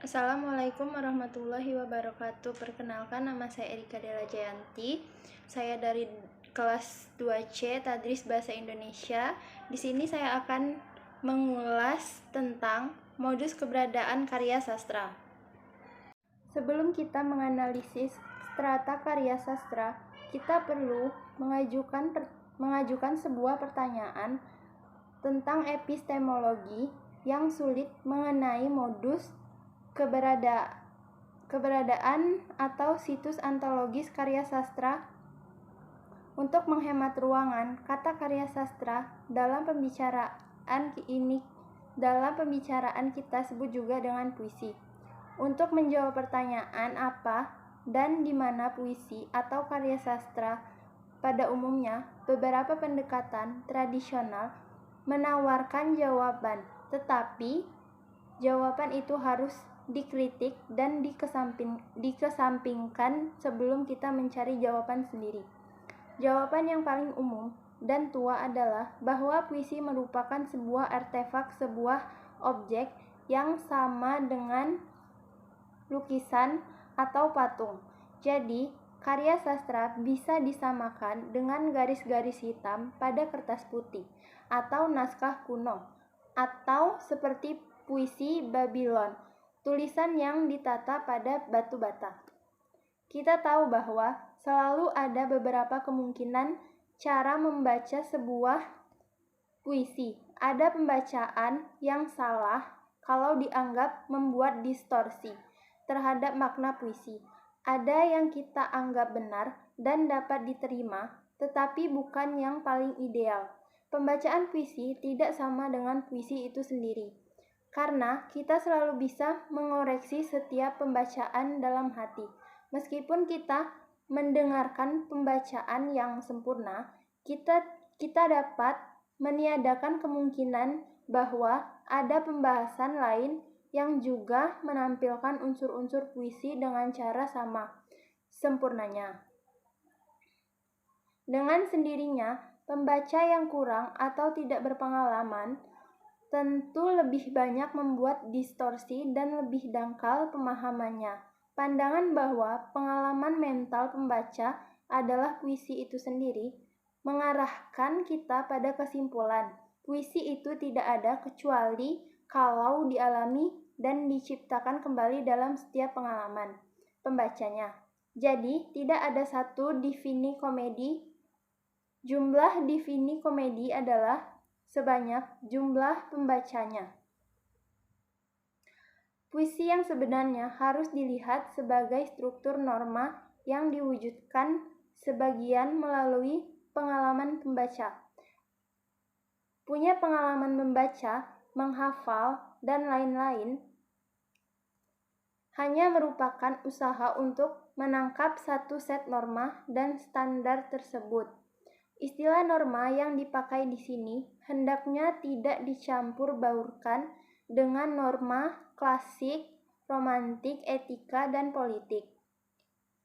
Assalamualaikum warahmatullahi wabarakatuh. Perkenalkan, nama saya Erika Della Jayanti. Saya dari kelas 2C Tadris Bahasa Indonesia. Di sini saya akan mengulas tentang modus keberadaan karya sastra. Sebelum kita menganalisis strata karya sastra, kita perlu mengajukan sebuah pertanyaan tentang epistemologi yang sulit mengenai modus keberadaan atau situs antologis karya sastra. Untuk menghemat ruangan, kata karya sastra dalam pembicaraan kita sebut juga dengan puisi. Untuk menjawab pertanyaan apa dan di mana puisi atau karya sastra pada umumnya, beberapa pendekatan tradisional menawarkan jawaban, tetapi jawaban itu harus dikritik dan dikesampingkan sebelum kita mencari jawaban sendiri. Jawaban yang paling umum dan tua adalah bahwa puisi merupakan sebuah artefak, sebuah objek yang sama dengan lukisan atau patung. Jadi, karya sastra bisa disamakan dengan garis-garis hitam pada kertas putih atau naskah kuno, atau seperti puisi Babylon, tulisan yang ditata pada batu bata. Kita tahu bahwa selalu ada beberapa kemungkinan cara membaca sebuah puisi. Ada pembacaan yang salah kalau dianggap membuat distorsi terhadap makna puisi. Ada yang kita anggap benar dan dapat diterima, tetapi bukan yang paling ideal. Pembacaan puisi tidak sama dengan puisi itu sendiri, karena kita selalu bisa mengoreksi setiap pembacaan dalam hati. Meskipun kita mendengarkan pembacaan yang sempurna, kita dapat meniadakan kemungkinan bahwa ada pembahasan lain yang juga menampilkan unsur-unsur puisi dengan cara sama sempurnanya. Dengan sendirinya, pembaca yang kurang atau tidak berpengalaman tentu lebih banyak membuat distorsi dan lebih dangkal pemahamannya. Pandangan bahwa pengalaman mental pembaca adalah puisi itu sendiri mengarahkan kita pada kesimpulan puisi itu tidak ada kecuali kalau dialami dan diciptakan kembali dalam setiap pengalaman pembacanya. Jadi, tidak ada satu definisi komedi. Jumlah definisi komedi adalah sebanyak jumlah pembacanya. Puisi yang sebenarnya harus dilihat sebagai struktur norma yang diwujudkan sebagian melalui pengalaman pembaca. Punya pengalaman membaca, menghafal, dan lain-lain hanya merupakan usaha untuk menangkap satu set norma dan standar tersebut. Istilah norma yang dipakai di sini hendaknya tidak dicampur baurkan dengan norma klasik, romantik, etika, dan politik.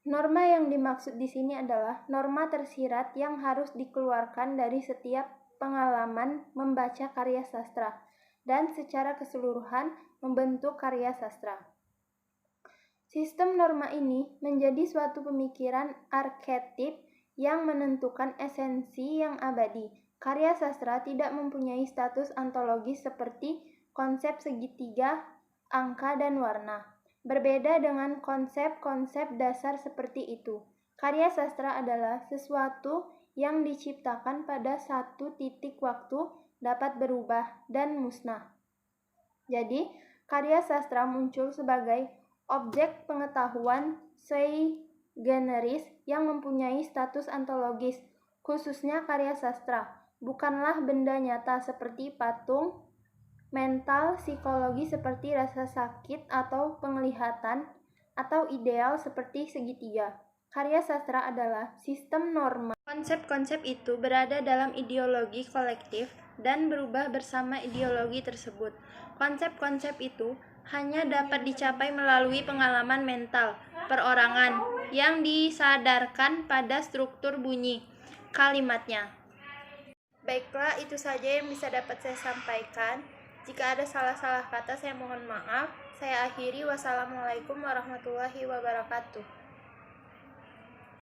Norma yang dimaksud di sini adalah norma tersirat yang harus dikeluarkan dari setiap pengalaman membaca karya sastra dan secara keseluruhan membentuk karya sastra. Sistem norma ini menjadi suatu pemikiran arketip yang menentukan esensi yang abadi. Karya sastra tidak mempunyai status ontologis seperti konsep segitiga, angka, dan warna. Berbeda dengan konsep-konsep dasar seperti itu, karya sastra adalah sesuatu yang diciptakan pada satu titik waktu, dapat berubah dan musnah. Jadi, karya sastra muncul sebagai objek pengetahuan sui generis yang mempunyai status ontologis, khususnya karya sastra, bukanlah benda nyata seperti patung, mental, psikologi seperti rasa sakit atau penglihatan, atau ideal seperti segitiga. Karya sastra adalah sistem norma. Konsep-konsep itu berada dalam ideologi kolektif dan berubah bersama ideologi tersebut. Konsep-konsep itu hanya dapat dicapai melalui pengalaman mental perorangan yang disadarkan pada struktur bunyi kalimatnya. Baiklah, itu saja yang bisa dapat saya sampaikan. Jika ada salah-salah kata, saya mohon maaf. Saya akhiri. Wassalamualaikum warahmatullahi wabarakatuh.